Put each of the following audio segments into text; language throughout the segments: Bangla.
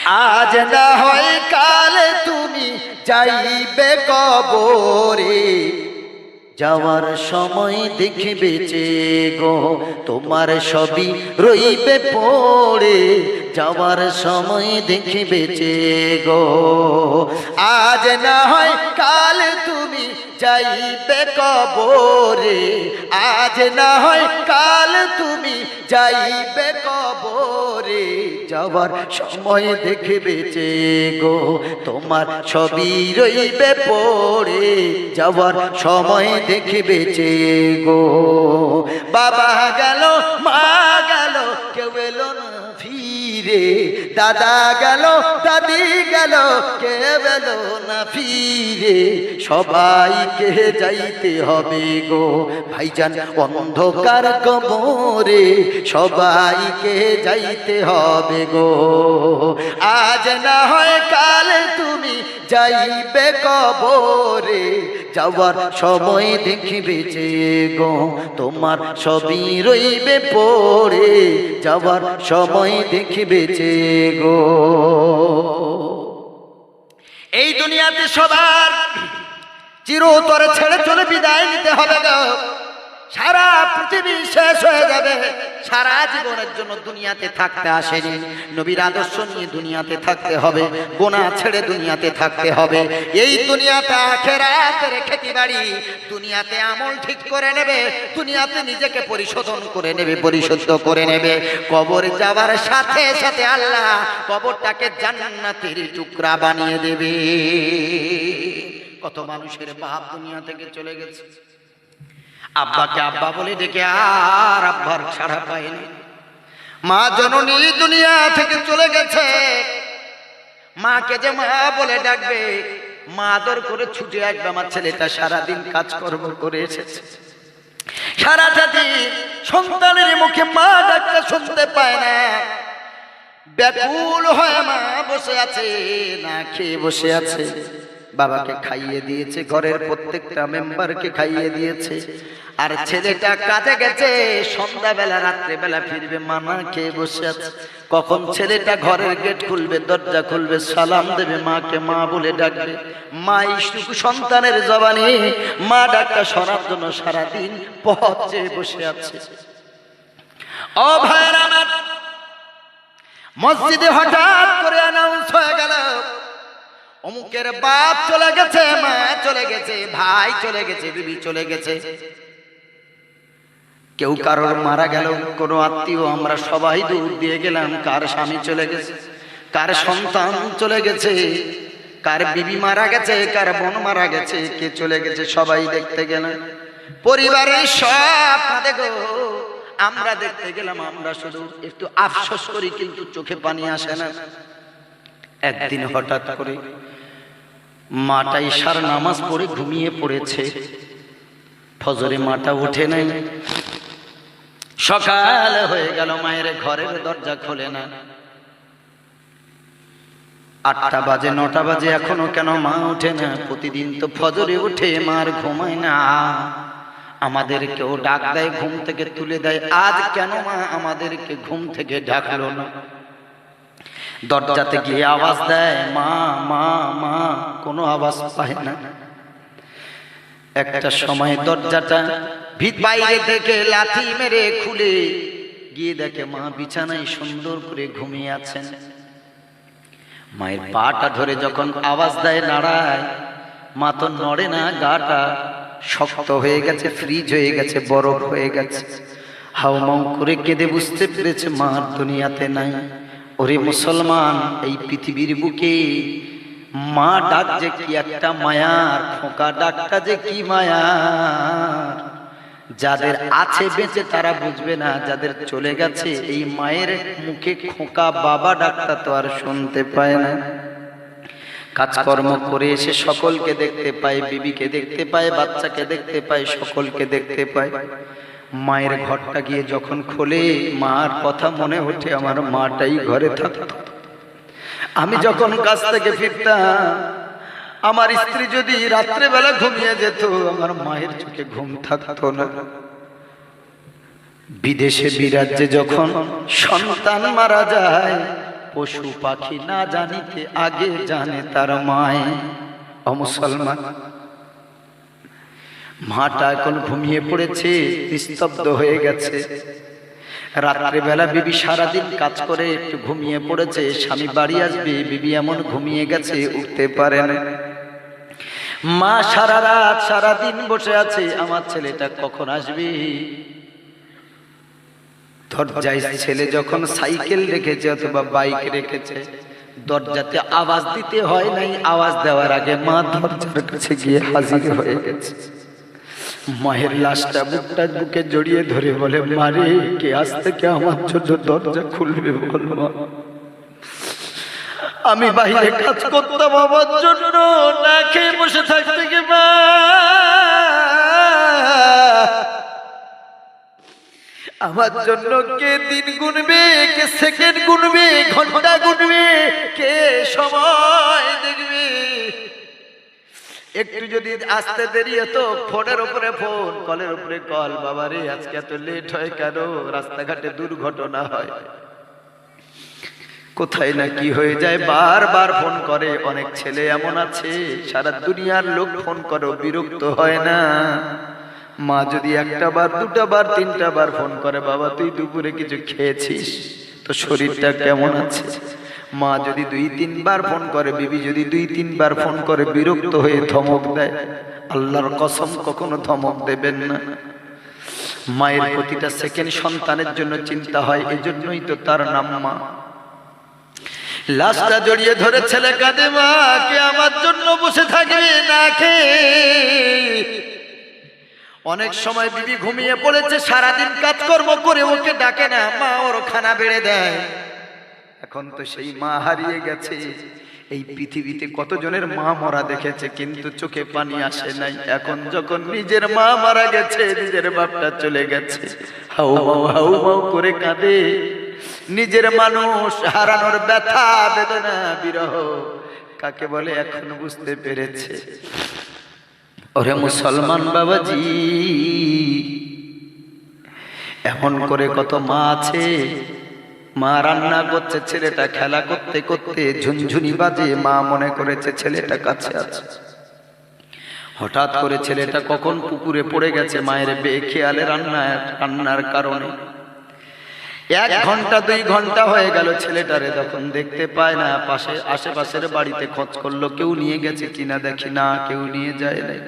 আজ না হয় কাল তুমি যাইবে কবরে, যাওয়ার সময় দেখবে যে গো তোমার সবই রইবে পড়ে, যাওয়ার সময় দেখবে যে গো। আজ না হয় কাল তুমি যাইবে কবরে, আজ না হয় কাল তুমি যাইবে কবরে, যাওয়ার সময় দেখবে যে গো তোমার সবই রইবে পড়ে, যাওয়ার সময় দেখবে যে গো। বাবা গেল মা গেল কেউ এলো না ফিরে, দাদা গেল দাদি গেল কেউ এলো না ফিরে, সবাইকে যাইতে হবে গো ভাইজান অন্ধকার কবরে, সবাইকে যাইতে হবে গো। আজ না হয় কাল তুমি যাইবে কবরে, যাওয়ার সময় দেখবে যে গো তোমার সবই রইবে পড়ে, যাওয়ার সময় দেখবে যে গো। এই দুনিয়াতে সবার চিরতরে ছেড়ে চলে বিদায় নিতে হবে গো। সারা পৃথিবী শেষ হয়ে যাবে, সারা জীবনের জন্য দুনিয়াতে থাকতে আসেনি, নবীর আদর্শ নিয়ে দুনিয়াতে থাকতে হবে, গোনা ছেড়ে দুনিয়াতে থাকতে হবে। এই দুনিয়াতে আখিরাতের খেতিবাড়ি, দুনিয়াতে আমল ঠিক করে নেবে, দুনিয়াতে নিজেকে পরিশোধন করে নেবে, পরিশুদ্ধ করে নেবে। কবর যাওয়ার সাথে সাথে আল্লাহ কবরটাকে জান্নাতের টুকরা বানিয়ে দেবে। কত মানুষের বাপ দুনিয়া থেকে চলে গেছে, আব্বাকে আব্বা বলে ডেকে আর আব্বার সাড়া পায়নি। মা জননী দুনিয়া থেকে চলে গেছে, মাকে যে মা বলে ডাকবে, মা আদর করে ছুটে আসবে। আমার ছেলেটা সারাদিন কাজকর্ম করে এসেছে, সারাটা দিন সন্তানের মুখে মা ডাকটা শুনতে পায় না, ব্যাকুল হয়ে মা বসে আছে, না খেয়ে বসে আছে। বাবাকে খাইয়ে দিয়েছে, ঘরের প্রত্যেকটা মেম্বারকে খাইয়ে দিয়েছে, আর ছেলেটা কাজে গেছে, সন্ধ্যাবেলা রাত্রেবেলা ফিরবে, মা না খেয়ে বসে আছে। কখন ছেলেটা ঘরের গেট খুলবে, দরজা খুলবে, সালাম দেবে, মাকে মা বলে ডাকবে, মা ইসুকু সন্তানের জবানে মা ডাকটা শোনার জন্য সারাদিন পথ চেয়ে বসে আছে। ও ভাইরা আমার, মসজিদে হঠাৎ করে অ্যানাউন্স হয়ে গেল, অমুকের বাপ চলে গেছে, মা চলে গেছে, ভাই চলে গেছে, বিবি চলে গেছে। কেউ কারোর মারা গেল, কোনো আত্মীয়, আমরা সবাই দূর দিয়ে গেলাম। কার স্বামী চলে গেছে, কার সন্তান চলে গেছে, কার বিবি মারা গেছে, কার বোন মারা গেছে, কে চলে গেছে, সবাই দেখতে গেলাম। পরিবারের সব কাঁদে গো, আমরা দেখতে গেলাম, আমরা শুধু একটু আফসোস করি, কিন্তু চোখে পানি আসে না। একদিন হঠাৎ করে মাটা ইশার নামাজ পড়ে ঘুমিয়ে পড়েছে, ফজরে মাটা উঠে নাই। সকাল হয়ে গেল, মায়ের ঘরের দরজা খোলে না। 8টা বাজে, 9টা বাজে, এখনো কেন মা ওঠে না? প্রতিদিন তো ফজরে উঠে, মার ঘুমায় না, আমাদেরকেও ডাক দেয়, ঘুম থেকে তুলে দেয়, আজ কেন মা আমাদেরকে ঘুম থেকে ডাকলো না? দরজাতে গিয়ে আওয়াজ দেয়, মা মা মা, কোনো আওয়াজ পায় না। একটা সময় দরজাটা ভিত বাইরে থেকে লাথি মেরে খুলে গিয়ে দেখে মা বিছানায় সুন্দর করে ঘুমিয়ে আছেন। মায়ের পাটা ধরে যখন আওয়াজ দেয়, নাড়ায়, মা তো নড়ে না, গাটা শক্ত হয়ে গেছে, ফ্রিজ হয়ে গেছে, বরফ হয়ে গেছে। হাউমাউ করে কেঁদে বুঝতে পেরেছে মা দুনিয়াতে নাই। ওরে মুসলমান, এই পৃথিবীর বুকে মা ডাক যে কি একটা মায়ার, খোকা ডাকটা যে কি মায়ার। যাদের আছে বেঁচে তারা বুঝবে না, যাদের চলে গেছে এই মায়ের মুখে খোকা বাবা ডাকটা তো আর শুনতে পায় না। কাজকর্ম করে এসে সকলকে দেখতে পায়, বিবিকে দেখতে পায়, বাচ্চাকে দেখতে পায়, সকলকে দেখতে পায়। মায়ের ঘরটা গিয়ে যখন খোলে, মার কথা মনে ওঠে, আমার মাটাই ঘরে থাকতো। আমি যখন কাজ থেকে ফিরতাম, আমার স্ত্রী যদি রাত্রেবেলা ঘুমিয়ে যেত, আমার মায়ের চোখে ঘুম থাকতো না। বিদেশে বিরাজ্যে যখন সন্তান মারা যায়, পশু পাখি না জানিতে আগে জানে তার মায়। অমুসলমান, মাটা এখন ঘুমিয়ে পড়েছে, নিস্তব্ধ হয়ে গেছে। রাত্রেবেলা বিবি সারাদিন কাজ করে একটু ঘুমিয়ে পড়েছে, স্বামী বাড়ি আসবে, বিবি এমন ঘুমিয়ে গেছে উঠতে পারে না। মা সারা রাত সারাদিন বসে আছে, আমার ছেলেটা কখন আসবে। দরজায় ছেলে যখন সাইকেল রেখেছে অথবা বাইক রেখেছে, দরজাতে আওয়াজ দিতে হয় নাই, আওয়াজ দেওয়ার আগে মা দরজার কাছে গিয়ে হাজির হয়ে গেছে। মায়ের লাশটা বুকে জড়িয়ে ধরে বলে, মারে কে আজ থেকে আমার জন্য দরজা খুলবে বল মা। আমি বাইরে কাজ করতাম আমার জন্য, না খেয়ে বসে থাকতে গে মা। আমার জন্য কে দিন গুনবে, কে সেকেন্ড গুনবে, ঘন্টা গুনবে, কে সময় দেখবে। একটু যদি আসতে দেরি হতো, ফোনের উপরে ফোন, কলের উপরে কল, বাবারে আজকে এত লেট হয় কেন, রাস্তাঘাটে দুর্ঘটনা হয়, কোথায় না কি হয়ে যায়, বারবার ফোন করে। অনেক ছেলে এমন আছে সারা দুনিয়ার লোক ফোন করে, বিরক্ত হয় না। মা যদি একটা বার, দুটা বার, তিনটা বার ফোন করে, বাবা তুই দুপুরে কিছু খেয়েছিস, তো শরীরটা কেমন আছে। মা যদি 2-3 বার ফোন করে, বিবি যদি 2-3 বার ফোন করে, বিরক্ত হয়ে ধমক দেয়। আল্লাহর কসম কখনো ধমক দেবেন না। মায়ের প্রতিটা সেকেন্ড সন্তানের জন্য চিন্তা হয়, এজন্যই তো তার নাম মা। লাশটা জড়িয়ে ধরে ছেলে কাঁদে, মা কে আমার জন্য বসে থাকবে না খেয়ে। অনেক সময় বিবি ঘুমিয়ে পড়েছে, সারাদিন কাজকর্ম করে ওকে ডাকে না, মা ওর খানা বেড়ে দেয়। এখন তো সেই মা হারিয়ে গেছে। এই পৃথিবীতে কতজনের মা মরা দেখেছে, কিন্তু চোখে পানি আসে নাই। এখন যখন নিজের মা মারা গেছে, নিজের বাপটা চলে গেছে, হাউ মাউ করে কাঁদে। নিজের মানুষ হারানোর ব্যথা, বেদনা, বিরহ কাকে বলে এখন বুঝতে পেরেছে। ওরে মুসলমান বাবাজি, এমন করে কত মা আছে, মা রান্না করছে, ছেলেটা খেলা করতে করতে ঝুনঝুনি বাজে, মা মনে করেছে ছেলেটা কাছে আছে। হঠাৎ করে ছেলেটা কখন পুকুরে পড়ে গেছে মায়ের বেখেয়ালে রান্নার কারণে। 1 ঘন্টা 2 ঘন্টা হয়ে গেল, ছেলেটারে তখন দেখতে পায় না। আশেপাশের বাড়িতে খোঁজ করলো, কেউ নিয়ে গেছে কিনা, দেখি না কেউ নিয়ে যায় নাই।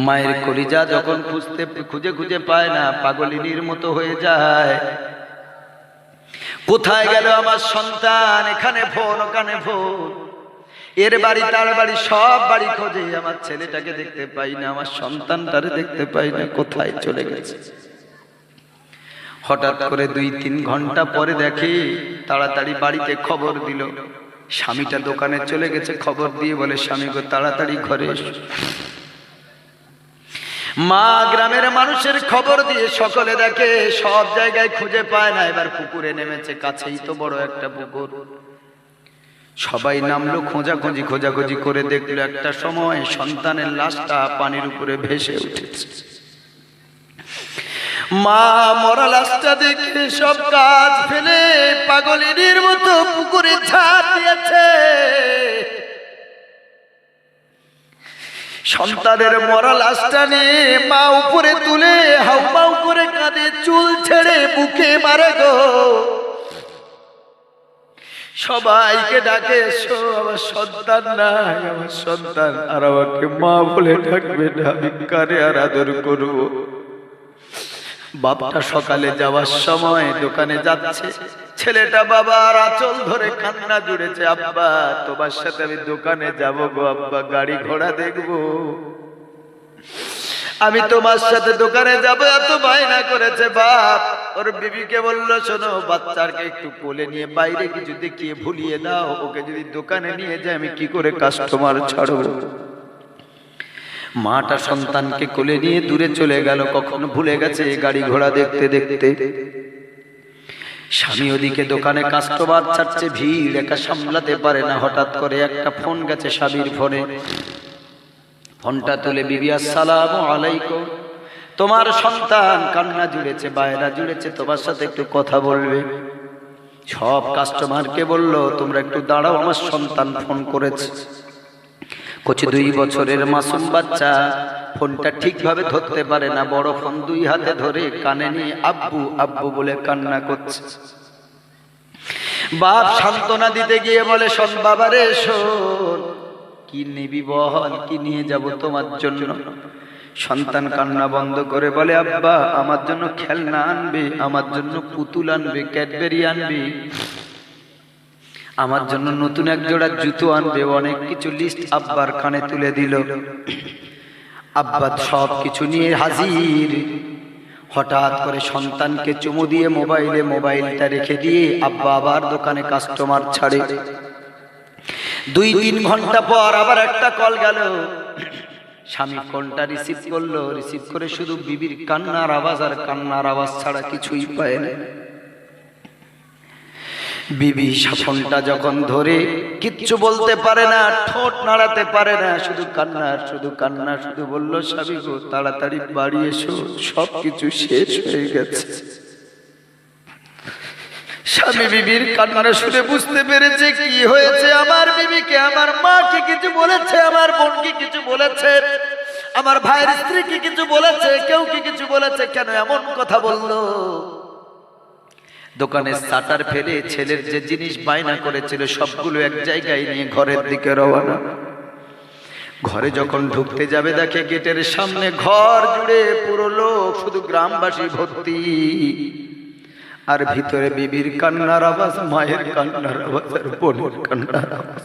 মায়ের কলিজা যখন খুঁজে খুঁজে পায় না, পাগলিনীর মতো হয়ে যায়। কোথায় গেল আমার সন্তান, এখানে ফোন ওখানে ফোন, এর বাড়ি তার বাড়ি, সব বাড়ি খোঁজে, আমার ছেলেটাকে দেখতে পাই না, আমার সন্তানটারে দেখতে পাই না, কোথায় চলে গেছে। হঠাৎ করে 2-3 ঘন্টা পরে দেখে, তাড়াতাড়ি বাড়িতে খবর দিল। স্বামীটা দোকানে চলে গেছে, খবর দিয়ে বলে, স্বামী গো তাড়াতাড়ি ঘরে এসো। মা গ্রামের মানুষের খবর দিয়ে সকলে দেখে, সব জায়গায় খুঁজে পায় না। এবার পুকুরে নেমেছে, কাছেই তো বড় একটা পুকুর। সবাই নামলো, খোঁজাখুঁজি করে দেখলো, একটা সময় সন্তানের লাশটা পানির উপরে ভেসে উঠেছে। মা মরা লাশটা দেখে সব কাজ ফেলে পাগলিনীর মতো পুকুরে ঝাঁপ দিয়েছে। সন্তানের মরা লাশটা নিয়ে মা উপরে তুলে হাউমাউ করে কাঁদে, চুল ছেড়ে বুকে মারে গো। সবাইকে ডাকে, এসো আমার সন্তান নাই, আমার সন্তান, আর আমাকে মা বলে ডাকবে না, আমি কারে আর আদর করব। বাপটা সকালে যাওয়ার সময় দোকানে যাচ্ছে, ছেলেটা বাবার আঁচল ধরে কান্না জুড়েছে, আব্বা তোমার সাথে আমি দোকানে যাব গো, আব্বা গাড়ি ঘোড়া দেখবো, আমি তোমার সাথে দোকানে যাবো, এত বায়না করেছে বাপ। ওর বিবিকে বললো, শোনো বাচ্চাকে একটু কোলে নিয়ে বাইরে কিছু দেখিয়ে ভুলিয়ে দাও, ওকে যদি দোকানে নিয়ে যায় আমি কি করে কাস্টমার ছাড়বো। মাটা সন্তানকে কোলে নিয়ে দূরে চলে গেল, কখনো ভুলে গেছে গাড়ি ঘোড়া দেখতে দেখতে। স্বামী ওদিকে দোকানে কাস্টমার ছাড়ছে, ভিড় একা সামলাতে পারে না। হঠাৎ করে একটা ফোন গেছে স্বামীর ফোনে। ফোনটা তুলে, বিবি আসসালামু আলাইকুম, তোমার সন্তান কান্না জুড়েছে, বায়না জুড়েছে, তোমার সাথে একটু কথা বলবে। সব কাস্টমারকে বলল, তোমরা একটু দাঁড়াও, আমার সন্তান ফোন করেছে। কচি 2 বছরের মাসুম বাচ্চা, ফোনটা ঠিকভাবে ধরতে পারে না, বড় ফোন 2 হাতে ধরে কানে নিয়ে আব্বু আব্বু বলে কান্না করছে। বাপ সান্ত্বনা দিতে গিয়ে বলে, শোন বাবারে শোন, কি নিবি বল, কি নিয়ে যাব তোমার জন্য? সন্তান কান্না বন্ধ করে বলে, আব্বা আমার জন্য খেলনা আনবে, আমার জন্য পুতুল আনবে, ক্যাডবেরি আনবে, আমার জন্য নতুন এক জোড়া জুতো আনবে, অনেক কিছু লিস্ট আব্বার কানে তুলে দিল। আব্বা সব কিছু নিয়ে হাজির। হঠাৎ করে সন্তানকে চুমু দিয়ে মোবাইলটা রেখে দিয়ে আব্বা আবার দোকানে কাস্টমার ছাড়ে। 2-3 ঘন্টা পর আবার একটা কল গেল। স্বামী ফোনটা রিসিভ করলো, রিসিভ করে শুধু বিবির কান্নার আওয়াজ আর কান্নার আওয়াজ ছাড়া কিছুই পায় না। বিবি ফোনটা যখন ধরে কিচ্ছু বলতে পারে না, ঠোঁট নাড়াতে পারে না, শুধু কান্না শুধু কান্না, শুধু বলল, স্বামী গো তাড়াতাড়ি বাড়ি এসো, সবকিছু শেষ হয়ে গেছে। স্বামী বিবির কান্না শুনে বুঝতে পেরেছে কি হয়েছে। আমার বিবিকে আমার মা কি কিছু বলেছে, আমার বোন কি কিছু বলেছে, আমার ভাইয়ের স্ত্রী কি কিছু বলেছে, কেউ কি কিছু বলেছে, কেন এমন কথা বললো? দোকানের শাটার ফেলে ছেলের যে জিনিস বায়না করেছিল সবগুলো এক জায়গায় নিয়ে ঘরের দিকে রওনা। ঘরে যখন ঢুকতে যাবে দেখে গেটের সামনে ঘর জুড়ে পুরো লোক, শুধু গ্রামবাসী ভর্তি। আর ভিতরে বিবির কান্নার আওয়াজ, মায়ের কান্নার আওয়াজ, আর বোনের কান্নার আওয়াজ।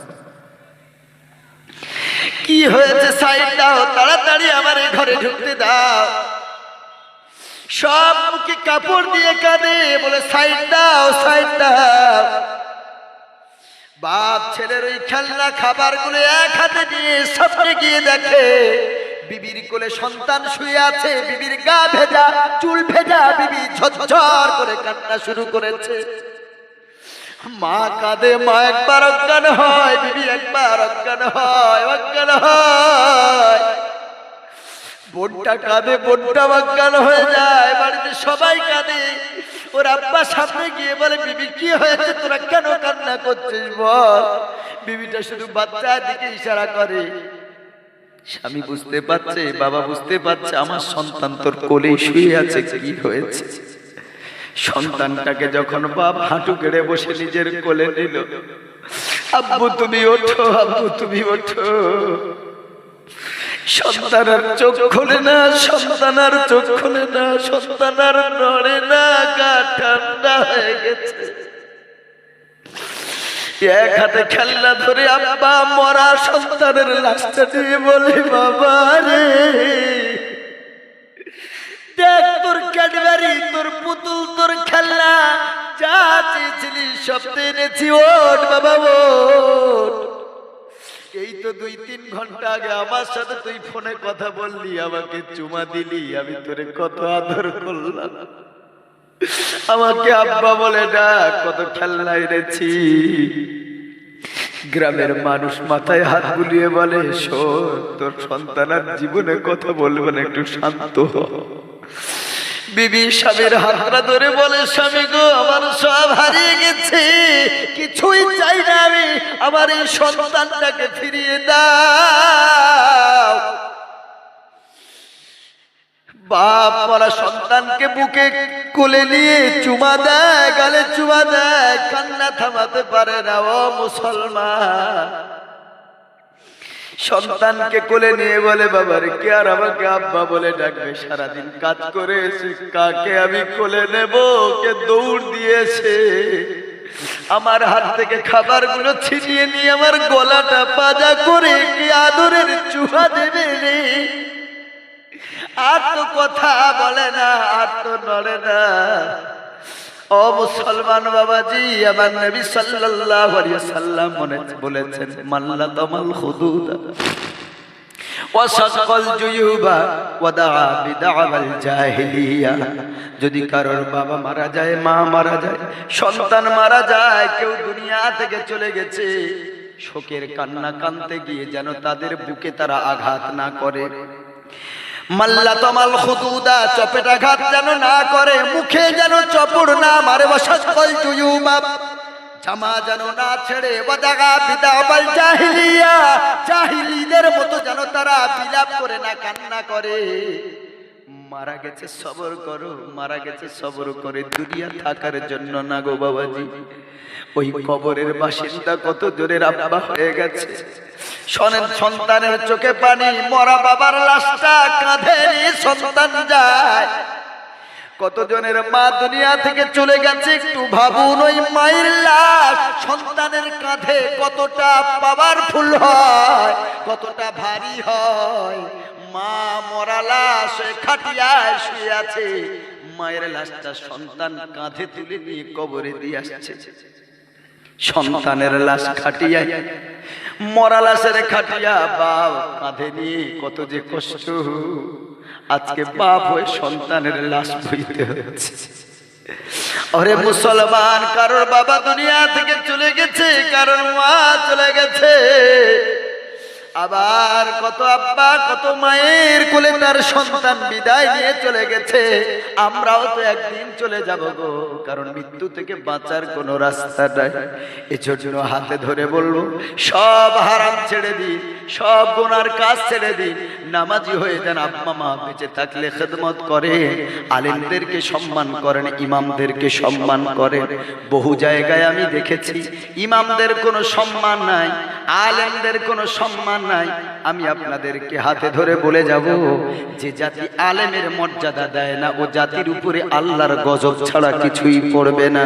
কি হয়েছে? সাইড দাও, তাড়াতাড়ি আমার এই ঘরে ঢুকতে দাও। সব মুখে কাপড় দিয়ে কাঁদে, বলে সাইড দাও, সাইড দাও। বাপ ছেলের ওই খেলনা খাবারগুলো এক হাতে নিয়ে সামনে গিয়ে দেখে বিবির কোলে সন্তান শুয়ে আছে, বিবির গা ভেজা, চুল ভেজা, বিবি ঝরঝর করে কান্না শুরু করেছে। মা কাঁদে, মা একবার অজ্ঞান হয়, বিবি একবার অজ্ঞান হয়, অজ্ঞান হয়। বোনটা কাঁদে, বোনটা অজ্ঞান হয়ে যায়। বাড়িতে সবাই কাঁদে। ওর আব্বা সামনে গিয়ে বলে, বিবি কি হয়েছে, তোরা কেন কান্না করছিস বল? বিবিটা শুধু বাচ্চার দিকে ইশারা করে। স্বামী বুঝতে পারছে, বাবা বুঝতে পারছে, আমার সন্তান তোর কোলে শুয়ে আছে, কি হয়েছে? সন্তানটাকে যখন বাপ হাঁটু গেড়ে বসে নিজের কোলে নিল, আব্বু তুমি ওঠো, আব্বু তুমি ওঠো। সন্তান আর চোখ খোলে না, সন্তান আর চোখ খোলে না, সন্তান আর নড়ে না, গা ঠান্ডা হয়ে গেছে। এক হাতে খেলনা ধরে আব্বা মরা সন্তানের লাশটা নিয়ে বলে, বাবা রে দেখ, তোর ক্যাডবেরি, তোর পুতুল, তোর খেলনা যা চেয়েছিলি সব এনেছি, ওঠ বাবা ওঠ। এই তো 2-3 ঘন্টা আগে আমার সাথে তুই ফোনে কথা বললি, আমাকে চুমা দিলি, আমি তোরে কত আদর করলাম, আমাকে আব্বা বলে ডাক, কত খেলনা এনেছি। গ্রামের মানুষ মাথায় হাত বুলিয়ে বলে, শোন, তোর সন্তান আর জীবনে কথা বলবে না, একটু শান্ত হ। বিবি স্বামীর হাতটা ধরে বলে, স্বামী গো আমার সব হারিয়ে গেছে, কিছুই চাই না আমি, আমার এই সন্তানটাকে ফিরিয়ে দাও। বাপ মরা সন্তানকে বুকে কোলে নিয়ে চুমা দেয়, গালে চুমা দেয়, কান্না থামাতে পারে না। ও মুসলমান, সন্তানকে কোলে নিয়ে বলে, বাবারে কে আর আমাকে আব্বা বলে ডাকবে? সারাদিন কাজ করে এসে কাকে আমি কোলে নেব? কে দৌড় দিয়েছে, আমার হাত থেকে খাবারগুলো ছিনিয়ে নিয়ে আমার গলাটা পাজা করে কি আদরের চুমা দেবে রে? আর তো কথা বলে না, আর তো নড়ে না। ও মুসলমান বাবাজি, আমার নবী সাল্লাল্লাহু আলাইহি ওয়াসাল্লাম বলেছেন, মাল্লা তামাল হুদুদ ওয়া সাকাল জুয়ুবা ওয়া দাআ বিদাওয়াল জাহিলিয়া। যদি কারোর বাবা মারা যায়, মা মারা যায়, সন্তান মারা যায়, কেউ দুনিয়া থেকে চলে গেছে, শোকের কান্না কানতে গিয়ে যেন তাদের বুকে তারা আঘাত না করে। মাল্লা তমাল খুদুদা, চপেটাঘাত যেন না করে, মুখে যেন চপড় না মারে, বসাল জুয়ুবা, জামা যেন না ছেড়ে, বাদাগা বিদাবাল জাহিলিয়া, জাহিলিদের মতো যেন তারা বিলাপ করে না, কান্না করে। মারা গেছে সবর করো, মারা গেছে সবর করে, দুনিয়া থাকার জন্য না গো বাবাজি। ওই কবরের বাসিন্দা কত জোরে আব্বা হয়ে গেছে, সন্তানের চোখে পানি, মরা বাবার লাশটা কাঁধে নিয়ে সন্তান যায়। কতজনের মা দুনিয়া থেকে চলে গেছে, একটু ভাবুন ওই মায়ের লাশ সন্তানের কাঁধে কতটা পাওয়ারফুল হয়, কতটা ভারী হয়। মা মরা লাশ খাটিয়ায় শুয়ে আছে, মায়ের লাশটা সন্তান কাঁধে তুলে নিয়ে কবরে দিয়ে আসছে। সন্তানের লাশ খাটিয়ায়, মরা লাশের খাটিয়া বাপ কাঁধে নিয়ে কত যে কষ্ট। আজকে বাপ হয়ে সন্তানের লাশ বইতে হচ্ছে। আরে মুসলমান, কারোর বাবা দুনিয়া থেকে চলে গেছে, কারোর মা চলে গেছে, আবার কত আব্বা কত মায়ের কোলে তার সন্তান বিদায় নিয়ে চলে গেছে। আমরাও তো একদিন চলে যাব গো, কারণ মৃত্যু থেকে বাঁচার কোনো রাস্তা নাই। এজন্য হাতে ধরে বলবো, সব হারাম ছেড়ে দিন, সব গুনার কাজ ছেড়ে দিন, নামাজি হয়ে যান। আব্বা মা বেঁচে থাকলে খেদমত করে, আলেমদেরকে সম্মান করেন, ইমামদেরকে সম্মান করেন। বহু জায়গায় আমি দেখেছি ইমামদের কোনো সম্মান নাই, আলেমদের কোনো সম্মান নাই। আমি আপনাদেরকে হাতে ধরে বলে যাব, যে জাতি আলেমের মর্যাদা দেয় না, ও জাতির উপরে আল্লাহর গজব ছাড়া কিছুই পড়বে না।